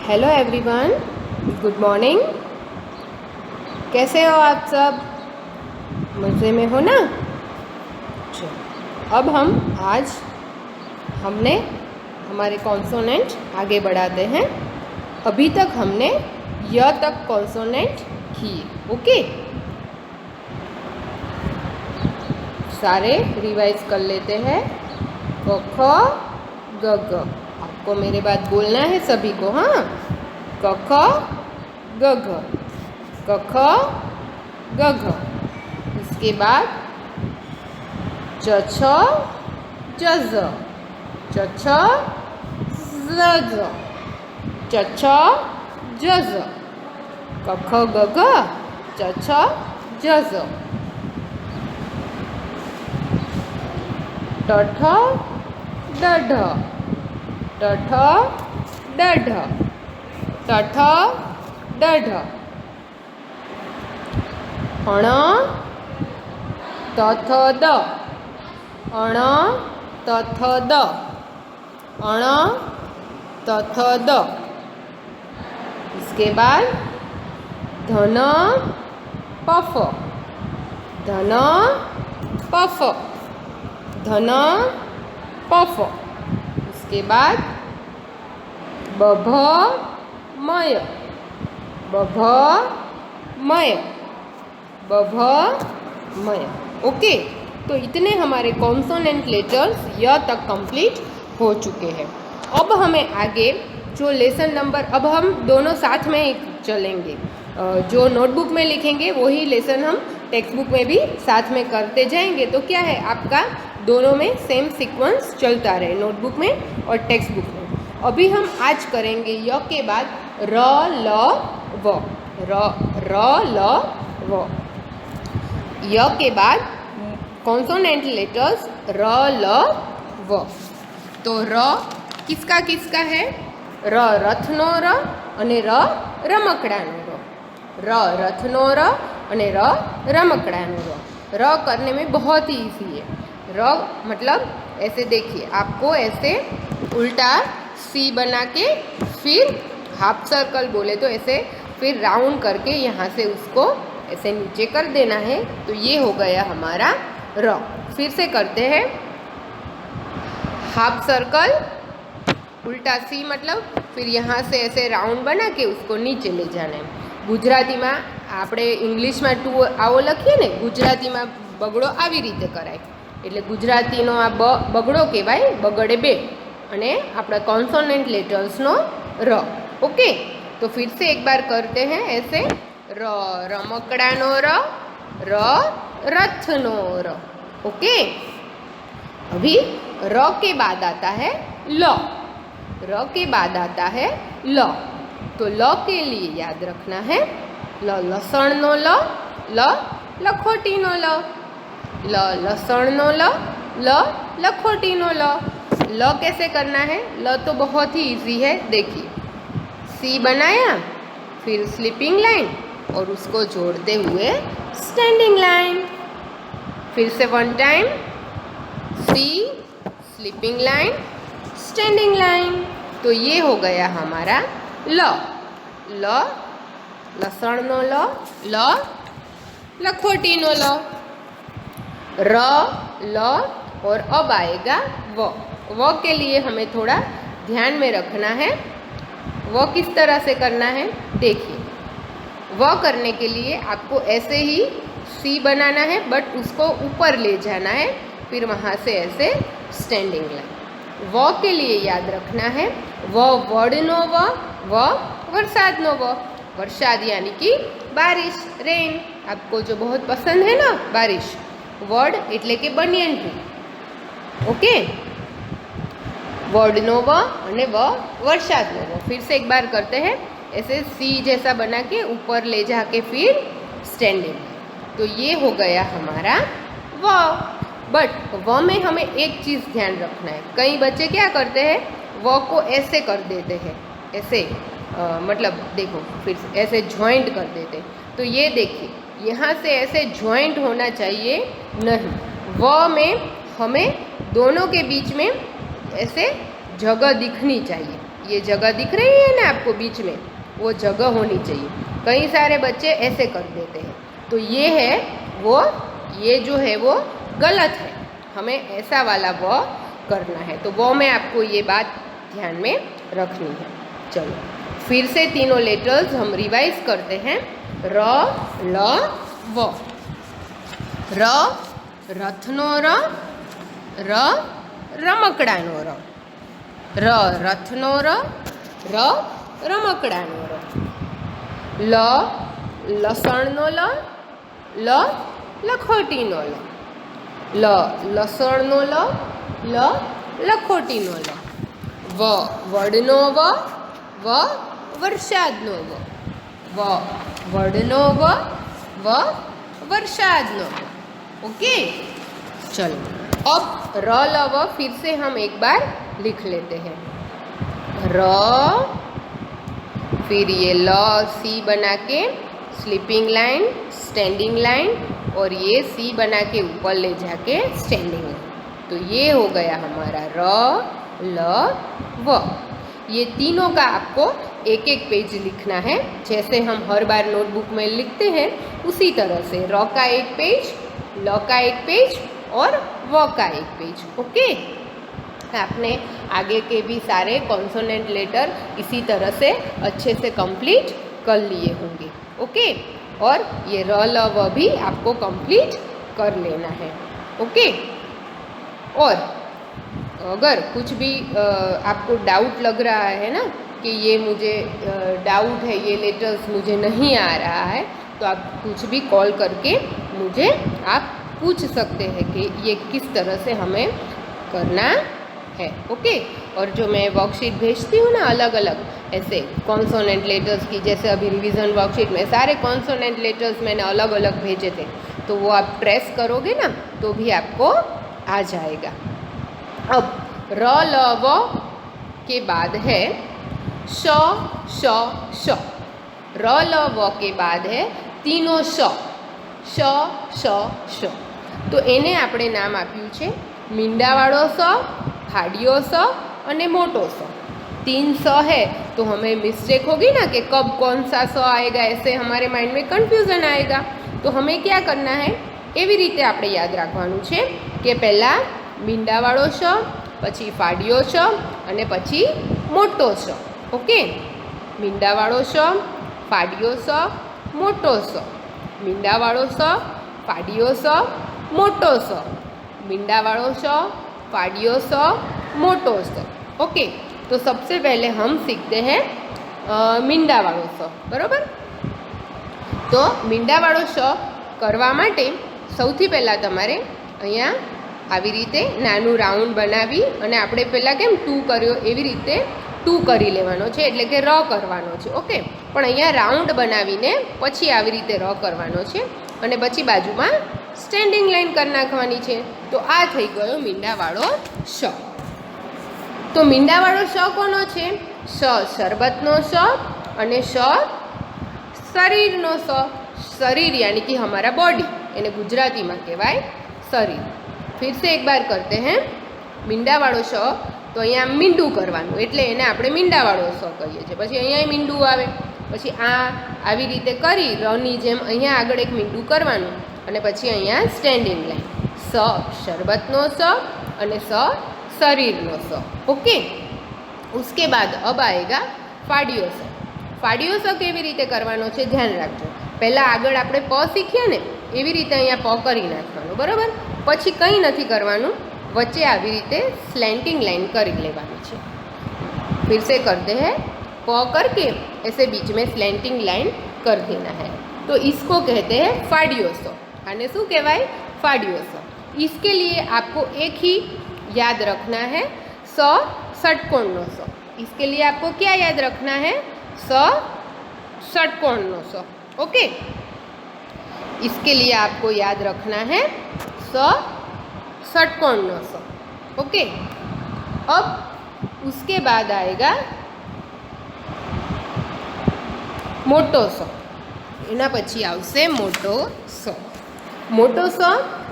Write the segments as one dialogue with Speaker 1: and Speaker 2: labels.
Speaker 1: Hello everyone, good morning. कैसे हो आप सब? मज़े में हो ना? चलो, अब हमने हमारे कॉन्सोनेंट आगे बढ़ाते हैं। अभी तक हमने य तक कॉन्सोनेंट किए। ओके, सारे रिवाइज कर लेते हैं। क ख ग घ। आपको मेरे बात बोलना है सभी को। हाँ, क ख ग घ, क ख ग घ। इसके बाद च छ ज झ, च छ ज झ, च छ ज झ, क ख ग घ, च छ ज झ, ट ठ ड ढ, ट ठ ड ढ, ट ठ ड ढ, अण त थ द, अण त थ द, अण त थ द। इसके बाद धन प फ, धन प फ, धन प फ। इसके बाद ब भ मय, ब भ मय, ब भ मय। ओके, तो इतने हमारे कॉन्सोनेंट लेटर्स य तक कंप्लीट हो चुके हैं। अब हमें आगे जो लेसन नंबर, अब हम दोनों साथ में चलेंगे। जो नोटबुक में लिखेंगे वही लेसन हम टेक्स्ट बुक में भी साथ में करते जाएंगे। तो क्या है, आपका दोनों में सेम सीक्वेंस चलता रहे, नोटबुक में और टेक्स्ट बुक में। अभी हम आज करेंगे य के बाद र ल व, र ल व। य के बाद कॉन्सोनेंट लेटर्स र ल व। तो र किसका किसका है? र रथनो र અને र रमकड़ानो र, र रथनो र અને र रमकड़ानो र। र करने में बहुत ही ईजी है। र मतलब ऐसे देखिए, आपको ऐसे उल्टा सी बना के फिर हाफ सर्कल बोले तो ऐसे फिर राउंड करके यहाँ से उसको ऐसे नीचे कर देना है। तो ये हो गया हमारा र। फिर से करते हैं, हाफ सर्कल, उल्टा सी मतलब फिर यहाँ से ऐसे राउंड बना के उसको नीचे ले जाना है। गुजराती में આપણે ઇંગ્લિશમાં ટુ આવો લખીએ ને, ગુજરાતીમાં બગડો આવી રીતે કરાય। એટલે ગુજરાતીનો આ બગડો કહેવાય, બગડે બે, અને આપણા कॉन्सोनेंट लेटर्सનો र। ओके, तो फिर से एक बार करते हैं ऐसे, र रमकड़ानो र, र रथनो र। ओके, अभी र के बाद आता है ल, र के बाद आता है ल। तो ल के लिए याद रखना है ल लसणनो ल, ल लखोटीनो ल, ल लसणनो ल, ल लखोटीनो ल। ल कैसे करना है? ल तो बहुत ही इजी है। देखिए, सी बनाया, फिर स्लीपिंग लाइन और उसको जोड़ते हुए स्टैंडिंग लाइन। फिर से वन टाइम, सी स्लीपिंग लाइन स्टैंडिंग लाइन। तो ये हो गया हमारा ल। ल लसणनो ल, ल लखोटीनो ल, र ल, और अब आएगा व। व के लिए हमें थोड़ा ध्यान में रखना है। व किस तरह से करना है देखिए। व करने के लिए आपको ऐसे ही सी बनाना है, बट उसको ऊपर ले जाना है, फिर वहाँ से ऐसे स्टैंडिंग लाइन। व के लिए याद रखना है व वडनो व वरसादनो व। वरसाद यानी कि बारिश, रेन। आपको जो बहुत पसंद है ना बारिश, वड એટલે કે બનિયન ટ્રી। ओके, वडनो व અને व वरसादनो व। फिर से एक बार करते हैं ऐसे सी जैसा बना के ऊपर ले जाके फिर स्टैंडिंग। तो ये हो गया हमारा व। बट व में हमें एक चीज़ ध्यान रखना है। कई बच्चे क्या करते हैं, व को ऐसे कर देते हैं, ऐसे मतलब देखो, फिर ऐसे जॉइंट कर देते। तो ये देखिए, यहाँ से ऐसे जॉइंट होना चाहिए नहीं। व में हमें दोनों के बीच में ऐसे जगह दिखनी चाहिए। ये जगह दिख रही है ना आपको बीच में, वो जगह होनी चाहिए। कई सारे बच्चे ऐसे कर देते हैं, तो ये है वो, ये जो है वो गलत है, हमें ऐसा वाला व करना है। तो वो में आपको ये बात ध्यान में रखनी है। चलो फिर से तीनों लेटर्स हम रिवाइज करते हैं। र ल व। र रथनो र, र रमकડાનો र, र રથનો ર, ર રમકડાનો ર, લ લસણનો લ, લ લખોટીનો લ, લ લસણનો લ, લ લખોટીનો લ, વ વડનો વ, વ વરસાદનો વ, વ વડનો વ, વ वरसादनो। ओके चलो अब र ल व फिर से हम एक बार लिख लेते हैं। र, फिर ये ल सी बना के स्लीपिंग लाइन, स्टैंडिंग लाइन, और ये सी बना के ऊपर ले जाके स्टैंडिंग लाइन। तो ये हो गया हमारा र ल व। ये तीनों का आपको एक एक पेज लिखना है, जैसे हम हर बार नोटबुक में लिखते हैं उसी तरह से। र का एक पेज, ल का एक पेज और व का एक पेज। ओके, आपने आगे के भी सारे कॉन्सोनेंट लेटर इसी तरह से अच्छे से कंप्लीट कर लिए होंगे। ओके, और ये र ल व भी आपको कंप्लीट कर लेना है। ओके, और अगर कुछ भी आपको डाउट लग रहा है ना कि ये मुझे डाउट है, ये लेटर्स मुझे नहीं आ रहा है, तो आप कुछ भी कॉल करके मुझे आप पूछ सकते हैं कि ये किस तरह से हमें करना है। ओके, और जो मैं वर्कशीट भेजती हूँ ना अलग अलग ऐसे कॉन्सोनेंट लेटर्स की, जैसे अभी रिवीजन वर्कशीट में सारे कॉन्सोनेंट लेटर्स मैंने अलग अलग भेजे थे, तो वो आप ट्रेस करोगे ना तो भी आपको आ जाएगा। अब र ल व के बाद है श श श। र ल व के बाद है तीनों श, श श श। तो एने આપણે નામ આપ્યું છે મીંડાવાળો સ, ફાડિયો સ અને મોટો સ। तीन स है तो हमें मिस्टेक होगी ना कि कब कौन सा स आएगा, ऐसे हमारे माइंड में कन्फ्यूजन आएगा। तो हमें क्या करना है, એવી રીતે આપણે યાદ રાખવાનું છે કે પહેલાં મીંડાવાળો સ, પછી ફાડિયો સ અને પછી મોટો સ। ઓકે, મીંડાવાળો સ, ફાડિયો સ, મોટો સ, મીંડાવાળો સ, ફાડિયો સ, મોટો સ, मींडावाड़ो स, फाड़ियो स, मोटो स। ओके, तो सबसे पहले हम सीखते हैं मींडावाड़ो स, बराबर। तो मींडावाड़ो स करवा माटे सौथी पहला तमारे अहींया आवी रीते नानु राउंड बनावी अने आपणे पहला केम टू कर्यो एवी रीते टू करी लेवानो छे, एटले के र करवानो छे। ओके, पण अहींया राउंड बनावीने पछी आवी रीते र करवानो छे અને પછી બાજુમાં સ્ટેન્ડિંગ લાઈન કરી નાખવાની છે। તો આ થઈ ગયો મીંડાવાળો શ। તો મીંડાવાળો શ કોનો છે? શ શરબતનો શ અને શ શરીરનો શ। शरीर यानी कि हमारा बॉडी, यानी गुजराती में कहवाय शरीर। फिर से एक बार करते हैं। मींडावाड़ो श तो अहींया मींडू करवानुं एटले एने आपणे मींडावाड़ो श कहीए छीए। पछी अहींया मींडू आवे, पछी आवी रीते करी રની જેમ अहींया આગળ एक मींडू करवानुं અને પછી अहींया स्टेन्डिंग लाइन स शरबतनो स અને स शरीरनो स। ओके, उसके बाद अब आएगा फाड़ियो स। फाड़ियो स केवी रीते करवानो छे ध्यान राखजो। पहला आगळ आपणे प शीख्या ने एवी रीते अहींया प करी नाखवानुं, बराबर। पछी कंई नथी करवानुं, वच्चे आवी रीते स्लेंटिंग लाइन करी लेवानी छे। फिर से करते हैं, प करके ऐसे बीच में स्लेंटिंग लाइन कर देना है। तो इसको कहते हैं फाड़ियो स। आने शू कहवाय? फाड़ियो स। इसके लिए आपको एक ही याद रखना है, स षटकोणनो स। इसके लिए आपको क्या याद रखना है? स षटकोणनो स। ओके, इसके लिए आपको याद रखना है स षटकोणनो स। ओके, अब उसके बाद आएगा मोटो स। एना पछी आवशे मोटो स। मोटो स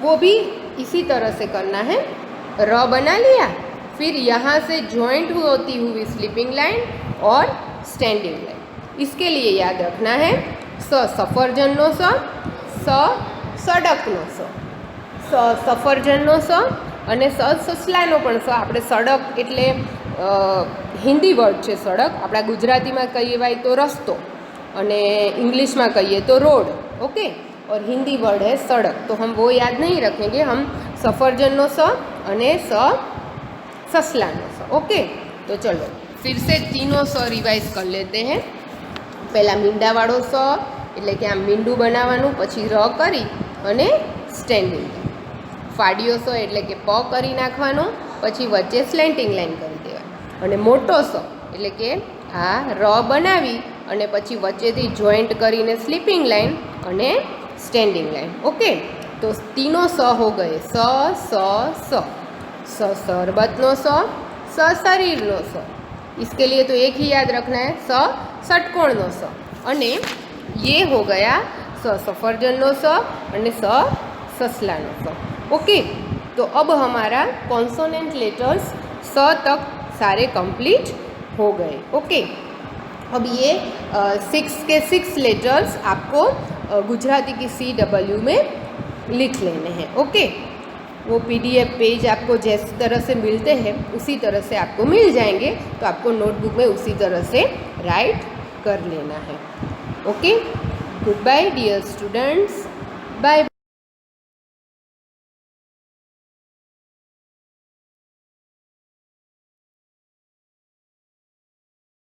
Speaker 1: वो भी इसी तरह से करना है। र बना लिया, फिर यहाँ से ज्वाइंट होती हुई स्लीपिंग लाइन और स्टैंडिंग लाइन। इसके लिए याद रखना है स सफरजनનો स સડકનો સ સફરજનનો સ અને સસલાનો પણ સ। આપણે સડક એટલે હિન્દી વર્ડ છે સડક, આપણા ગુજરાતીમાં કહેવાય તો રસ્તો અને इंग्लिश में कहिए तो रोड, ओके। और हिंदी वर्ड है सड़क, तो हम वो याद नहीं रखेंगे, हम सफरजनનો स અને ससलानो स, ओके। तो चलो फिर से तीनों स रिवाइज कर लेते हैं। पहला मींडावाळो स એટલે કે આમ મીંડું બનાવવાનું, પછી ર કરી અને સ્ટેન્ડિંગ લાઈન। ફાડિયો સ એટલે કે પ કરી નાખવાનો, પછી વચ્ચે સ્લેન્ટિંગ લાઈન કરી દેવાની। અને મોટો સ એટલે કે આ ર બનાવી અને પછી વચ્ચેથી જોઈન્ટ કરીને સ્લીપિંગ લાइन અને स्टैंडिंग लाइन, ओके। तो तीनों स हो गए स स स स शरबतनो स शरीरनो स। इसके लिए तो एक ही याद रखना है स षटकोणनो स। અને ये हो गया स सफरजनનો स અને स ससलानो स, ओके। तो अब हमारा कॉन्सोनेंट लेटर्स स तक सारे कंप्लीट हो गए, ओके। अब ये 6 के 6 लेटर्स आपको गुजराती की CW में लिख लेने हैं, ओके। वो PDF पेज आपको जिस तरह से मिलते हैं उसी तरह से आपको मिल जाएंगे, तो आपको नोटबुक में उसी तरह से राइट कर लेना है, okay. Goodbye dear students, bye bye.